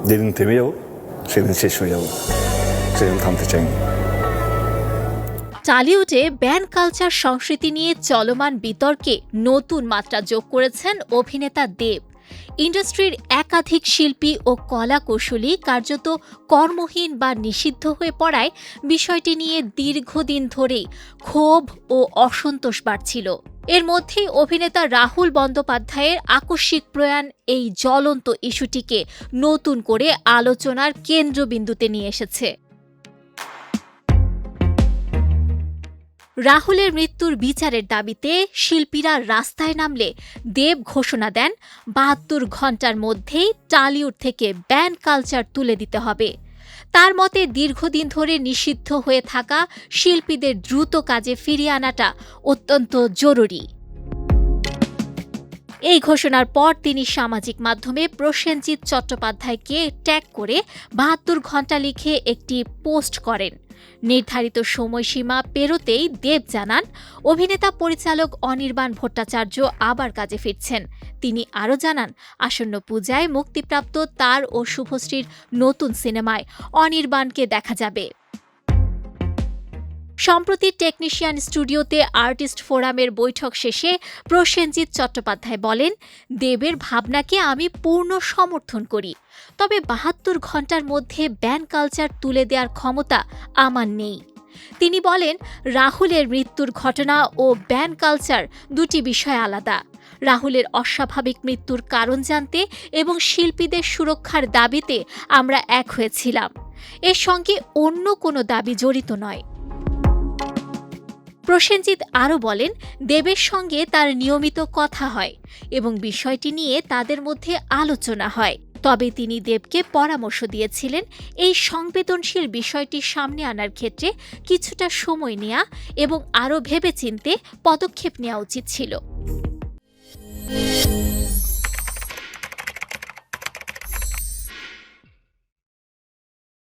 যেদিন থেমে যাব সেদিন শেষ হয়ে যাব, সেদিন থামতে চাই না। টলিউডে ব্যান্ড কালচার সংস্কৃতি নিয়ে চলমান বিতর্কে নতুন মাত্রা যোগ করেছেন অভিনেতা দেব। ইন্ডাস্ট্রির একাধিক শিল্পী ও কলা কৌশলী কার্যত কর্মহীন বা নিষিদ্ধ হয়ে পড়ায় বিষয়টি নিয়ে দীর্ঘদিন ধরেই ক্ষোভ ও অসন্তোষ বাড়ছিল। এর মধ্যেই অভিনেতা রাহুল বন্দ্যোপাধ্যায়ের আকস্মিক প্রয়াণ এই জ্বলন্ত ইস্যুটিকে নতুন করে আলোচনার কেন্দ্রবিন্দুতে নিয়ে এসেছে। রাহুলের মৃত্যুর বিচারের দাবিতে শিল্পীরা রাস্তায় নামলে দেব ঘোষণা দেন ৭২ ঘণ্টার মধ্যেই টলিউড থেকে ব্যান্ড কালচার তুলে দিতে হবে। তার মতে দীর্ঘদিন ধরে নিষিদ্ধ হয়ে থাকা শিল্পীদের দ্রুত কাজে ফিরিয়ে আনাটা অত্যন্ত জরুরি। এই ঘোষণার পর তিনি সামাজিক মাধ্যমে প্রসেনজিৎ চট্টোপাধ্যায়কে ট্যাগ করে ৭২ ঘণ্টা লিখে একটি পোস্ট করেন। নির্ধারিত সময়সীমা পেরোতেই দেব জানান, অভিনেতা পরিচালক অনির্বাণ ভট্টাচার্য আবার কাজে ফিরছেন। তিনি আরও জানান, আসন্ন পূজায় মুক্তিপ্রাপ্ত তার ও শুভশ্রীর নতুন সিনেমায় অনির্বাণকে দেখা যাবে। সম্প্রতি টেকনিশিয়ান স্টুডিওতে আর্টিস্ট ফোরামের বৈঠক শেষে প্রসেনজিৎ চট্টোপাধ্যায় বলেন, দেবের ভাবনাকে আমি পূর্ণ সমর্থন করি, তবে ৭২ ঘণ্টার মধ্যে ব্যান্ড কালচার তুলে দেওয়ার ক্ষমতা আমার নেই। তিনি বলেন, রাহুলের মৃত্যুর ঘটনা ও ব্যান্ড কালচার দুটি বিষয় আলাদা। রাহুলের অস্বাভাবিক মৃত্যুর কারণ জানতে এবং শিল্পীদের সুরক্ষার দাবিতে আমরা এক হয়েছিলাম। এর সঙ্গে অন্য কোনো দাবি জড়িত নয়। প্রসেনজিৎ আরও বলেন, দেবের সঙ্গে তার নিয়মিত কথা হয় এবং বিষয়টি নিয়ে তাদের মধ্যে আলোচনা হয়। তবে তিনি দেবকে পরামর্শ দিয়েছিলেন এই সংবেদনশীল বিষয়টি সামনে আনার ক্ষেত্রে কিছুটা সময় নেওয়া এবং আরও ভেবেচিন্তে পদক্ষেপ নেওয়া উচিত ছিল।